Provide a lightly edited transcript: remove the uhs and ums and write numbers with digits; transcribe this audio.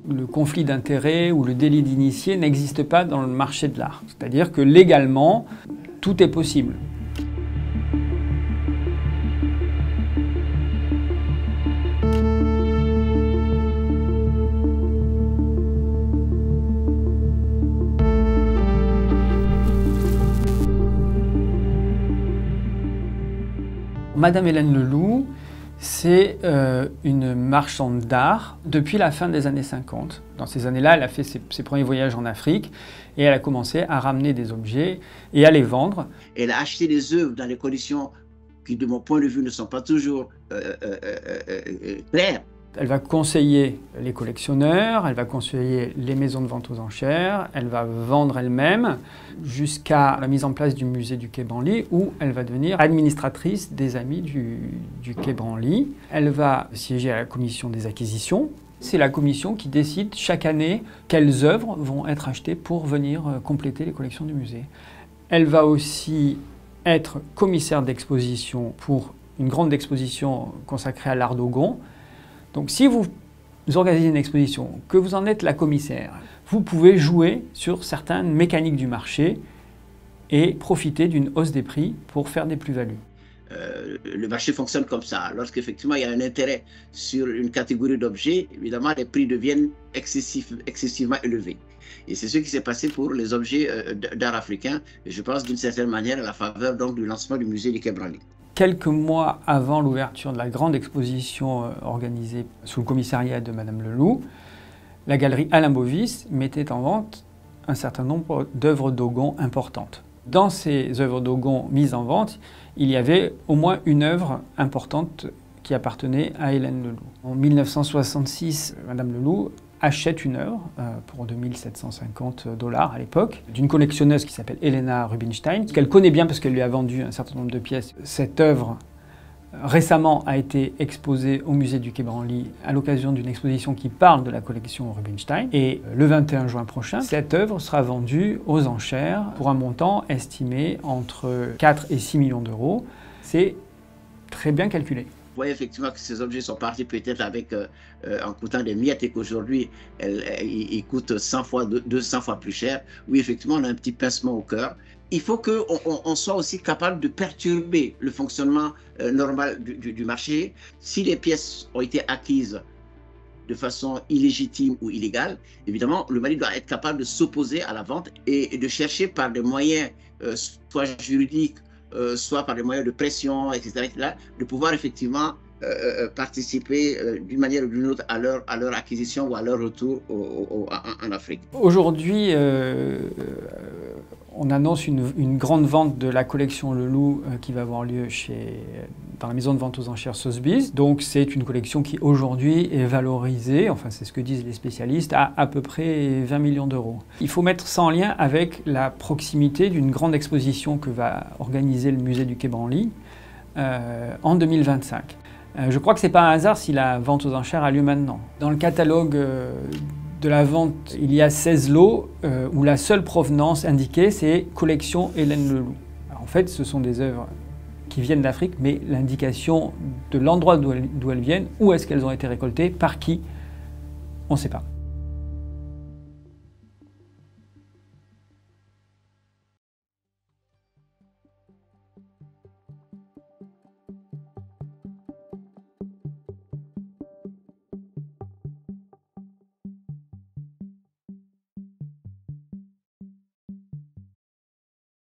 Le conflit d'intérêts ou le délit d'initié n'existe pas dans le marché de l'art. C'est-à-dire que légalement, tout est possible. Madame Hélène Leloup, c'est une marchande d'art depuis la fin des années 50. Dans ces années-là, elle a fait ses premiers voyages en Afrique et elle a commencé à ramener des objets et à les vendre. Elle a acheté des œuvres dans des conditions qui, de mon point de vue, ne sont pas toujours claires. Elle va conseiller les collectionneurs, elle va conseiller les maisons de vente aux enchères, elle va vendre elle-même jusqu'à la mise en place du musée du Quai Branly où elle va devenir administratrice des Amis du Quai Branly. Elle va siéger à la commission des acquisitions. C'est la commission qui décide chaque année quelles œuvres vont être achetées pour venir compléter les collections du musée. Elle va aussi être commissaire d'exposition pour une grande exposition consacrée à l'art Dogon. Donc si vous organisez une exposition, que vous en êtes la commissaire, vous pouvez jouer sur certaines mécaniques du marché et profiter d'une hausse des prix pour faire des plus-values. Le marché fonctionne comme ça. Lorsqu'effectivement il y a un intérêt sur une catégorie d'objets, évidemment les prix deviennent excessivement élevés. Et c'est ce qui s'est passé pour les objets d'art africain, et je pense d'une certaine manière à la faveur donc, du lancement du musée du Quai Branly. Quelques mois avant l'ouverture de la grande exposition organisée sous le commissariat de Madame Leloup, la galerie Alain Bovis mettait en vente un certain nombre d'œuvres Dogon importantes. Dans ces œuvres Dogon mises en vente, il y avait au moins une œuvre importante qui appartenait à Hélène Leloup. En 1966, Madame Leloup achète une œuvre pour 2750 $ à l'époque, d'une collectionneuse qui s'appelle Helena Rubinstein, qu'elle connaît bien parce qu'elle lui a vendu un certain nombre de pièces. Cette œuvre, récemment, a été exposée au musée du Quai Branly à l'occasion d'une exposition qui parle de la collection Rubinstein. Et le 21 juin prochain, cette œuvre sera vendue aux enchères pour un montant estimé entre 4 et 6 millions $. C'est très bien calculé. Vous voyez effectivement que ces objets sont partis peut-être avec en coûtant des miettes et qu'aujourd'hui ils coûtent 100 fois, 200 fois plus cher. Oui, effectivement, on a un petit pincement au cœur. Il faut qu'on soit aussi capable de perturber le fonctionnement normal du marché. Si les pièces ont été acquises de façon illégitime ou illégale, évidemment, le Mali doit être capable de s'opposer à la vente et de chercher par des moyens soit juridiques, soit par des moyens de pression, etc., de pouvoir effectivement participer d'une manière ou d'une autre à leur acquisition ou à leur retour en Afrique. Aujourd'hui, on annonce une grande vente de la collection Leloup qui va avoir lieu dans la maison de vente aux enchères Sotheby's. Donc c'est une collection qui aujourd'hui est valorisée, enfin c'est ce que disent les spécialistes, à peu près 20 millions €. Il faut mettre ça en lien avec la proximité d'une grande exposition que va organiser le musée du Quai Branly en 2025. Je crois que ce n'est pas un hasard si la vente aux enchères a lieu maintenant. Dans le catalogue de la vente, il y a 16 lots où la seule provenance indiquée, c'est collection Hélène Leloup. Alors, en fait, ce sont des œuvres qui viennent d'Afrique, mais l'indication de l'endroit d'où elles viennent, où est-ce qu'elles ont été récoltées, par qui, on ne sait pas.